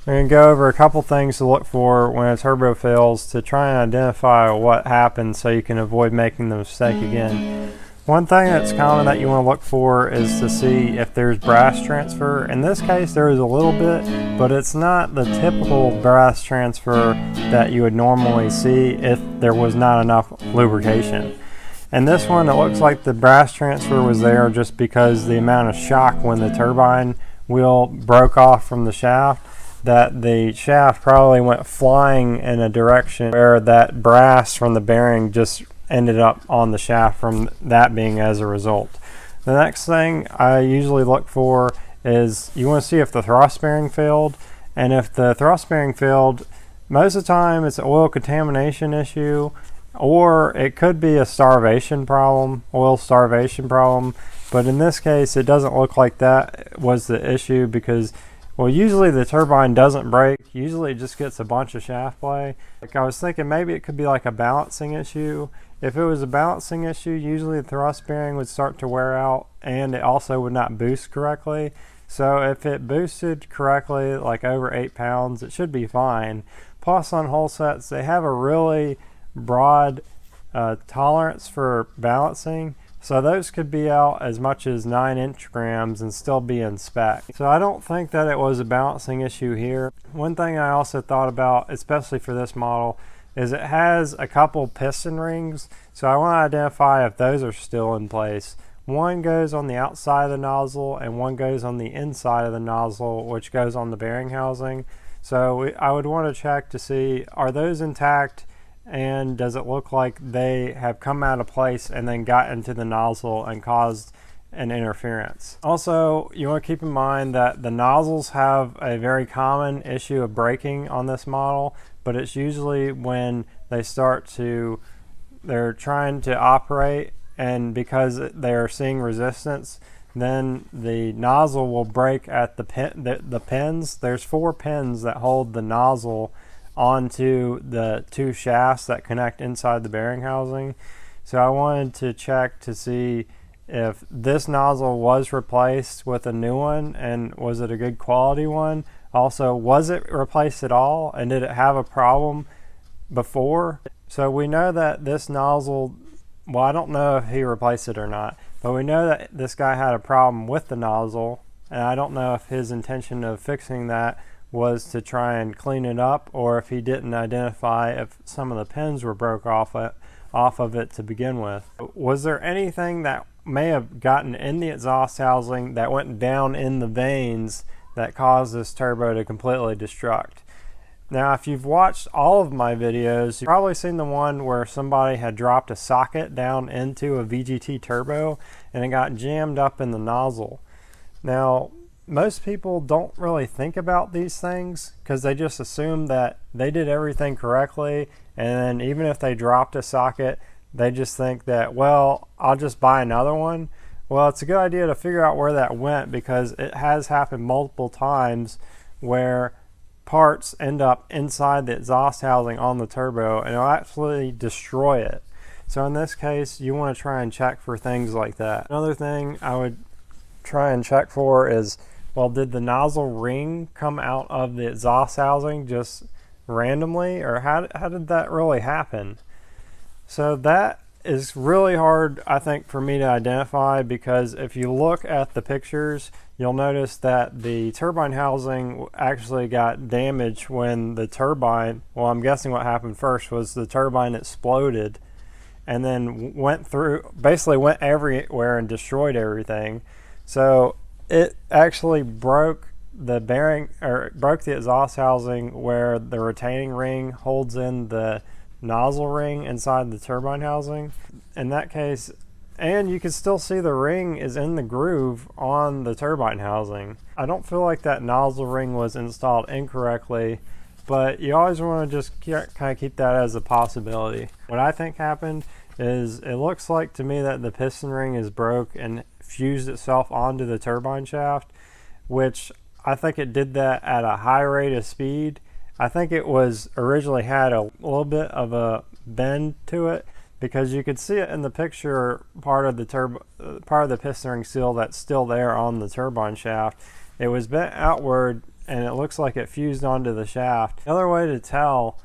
We're going to go over a couple things to look for when a turbo fails to try and identify what happened so you can avoid making the mistake again. One thing that's common that you want to look for is to see if there's brass transfer. In this case there is a little bit, but it's not the typical brass transfer that you would normally see if there was not enough lubrication. And this one, it looks like the brass transfer was there just because the amount of shock when the turbine wheel broke off from the shaft, that the shaft probably went flying in a direction where that brass from the bearing just ended up on the shaft from that being as a result. The next thing I usually look for is you want to see if the thrust bearing failed, and if the thrust bearing failed, most of the time it's an oil contamination issue, or it could be a starvation problem, oil starvation problem. But in this case it doesn't look like that was the issue, because well, usually the turbine doesn't break. Usually it just gets a bunch of shaft play. Like I was thinking maybe it could be like a balancing issue. If it was a balancing issue, usually the thrust bearing would start to wear out, and it also would not boost correctly. So if it boosted correctly, like over 8 pounds, it should be fine. Plus on hull sets, they have a really broad tolerance for balancing. So those could be out as much as 9" grams and still be in spec. So I don't think that it was a balancing issue here. One thing I also thought about, especially for this model, is it has a couple piston rings. So I want to identify if those are still in place. One goes on the outside of the nozzle and one goes on the inside of the nozzle, which goes on the bearing housing. So I would want to check to see, are those intact? And does it look like they have come out of place and then got into the nozzle and caused an interference? Also, you want to keep in mind that the nozzles have a very common issue of breaking on this model, but it's usually when they're trying to operate, and because they're seeing resistance, then the nozzle will break at the pins. There's 4 pins that hold the nozzle onto the 2 shafts that connect inside the bearing housing. So I wanted to check to see if this nozzle was replaced with a new one, and was it a good quality one. Also, was it replaced at all, and did it have a problem before? So we know that this nozzle, well, I don't know if he replaced it or not, but we know that this guy had a problem with the nozzle, and I don't know if his intention of fixing that was to try and clean it up, or if he didn't identify if some of the pins were broke off of it to begin with. Was there anything that may have gotten in the exhaust housing that went down in the vanes that caused this turbo to completely destruct? Now, if you've watched all of my videos, you've probably seen the one where somebody had dropped a socket down into a VGT turbo and it got jammed up in the nozzle. Now, most people don't really think about these things because they just assume that they did everything correctly, and then even if they dropped a socket, they just think that, well, I'll just buy another one. Well, it's a good idea to figure out where that went, because it has happened multiple times where parts end up inside the exhaust housing on the turbo and it'll actually destroy it. So in this case, you want to try and check for things like that. Another thing I would try and check for is, well, did the nozzle ring come out of the exhaust housing just randomly, or how did that really happen? So that is really hard, I think, for me to identify, because if you look at the pictures, you'll notice that the turbine housing actually got damaged when the turbine, well, I'm guessing what happened first was the turbine exploded and then basically went everywhere and destroyed everything. So it actually broke the bearing, or broke the exhaust housing where the retaining ring holds in the nozzle ring inside the turbine housing. In that case, and you can still see the ring is in the groove on the turbine housing. I don't feel like that nozzle ring was installed incorrectly, but you always want to just kind of keep that as a possibility. What I think happened is, it looks like to me that the piston ring is broke and fused itself onto the turbine shaft, which I think it did that at a high rate of speed. I think it was originally had a little bit of a bend to it, because you could see it in the picture, part of the piston ring seal that's still there on the turbine shaft. It was bent outward and it looks like it fused onto the shaft. Another way to tell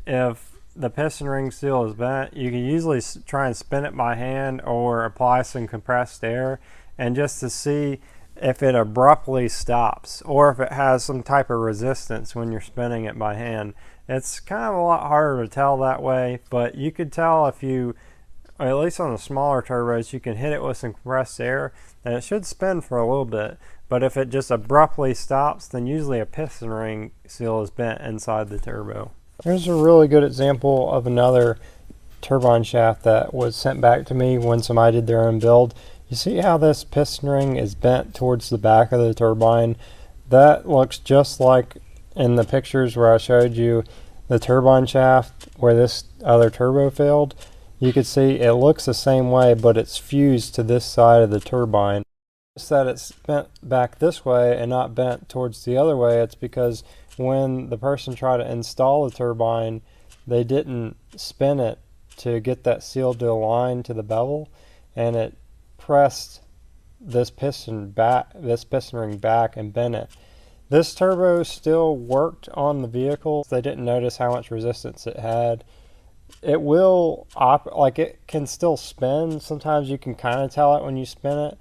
if the piston ring seal is bent, you can usually try and spin it by hand or apply some compressed air, and just to see if it abruptly stops or if it has some type of resistance when you're spinning it by hand. It's kind of a lot harder to tell that way, but you could tell if you, at least on the smaller turbos, you can hit it with some compressed air and it should spin for a little bit. But if it just abruptly stops, then usually a piston ring seal is bent inside the turbo. Here's a really good example of another turbine shaft that was sent back to me when somebody did their own build. You see how this piston ring is bent towards the back of the turbine? That looks just like in the pictures where I showed you the turbine shaft where this other turbo failed. You can see it looks the same way, but it's fused to this side of the turbine. Notice that it's bent back this way and not bent towards the other way. It's because when the person tried to install the turbine, they didn't spin it to get that seal to align to the bevel, and it pressed this piston ring back and bent it. This turbo still worked on the vehicle. They didn't notice how much resistance it had. It will it can still spin. Sometimes you can kind of tell it when you spin it.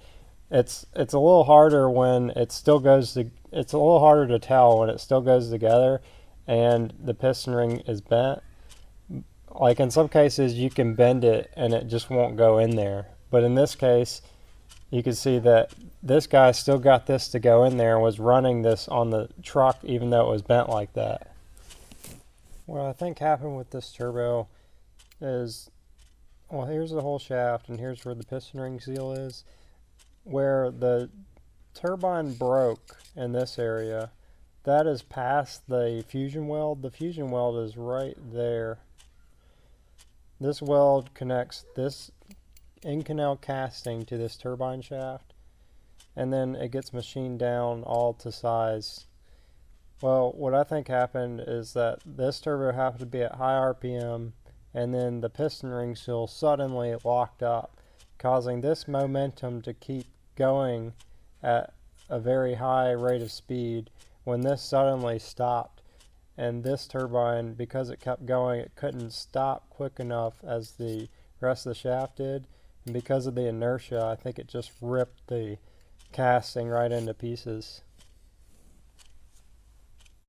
It's a little harder when it still goes to, it's a little harder to tell when it still goes together and the piston ring is bent. Like in some cases you can bend it and it just won't go in there. But in this case, you can see that this guy still got this to go in there and was running this on the truck even though it was bent like that. What I think happened with this turbo is, well, here's the whole shaft and here's where the piston ring seal is. Where the turbine broke in this area, that is past the fusion weld. The fusion weld is right there. This weld connects this Inconel casting to this turbine shaft, and then it gets machined down all to size. Well, what I think happened is that this turbo happened to be at high RPM, and then the piston ring seal suddenly locked up, causing this momentum to keep going at a very high rate of speed when this suddenly stopped. And this turbine, because it kept going, it couldn't stop quick enough as the rest of the shaft did. And because of the inertia, I think it just ripped the casting right into pieces.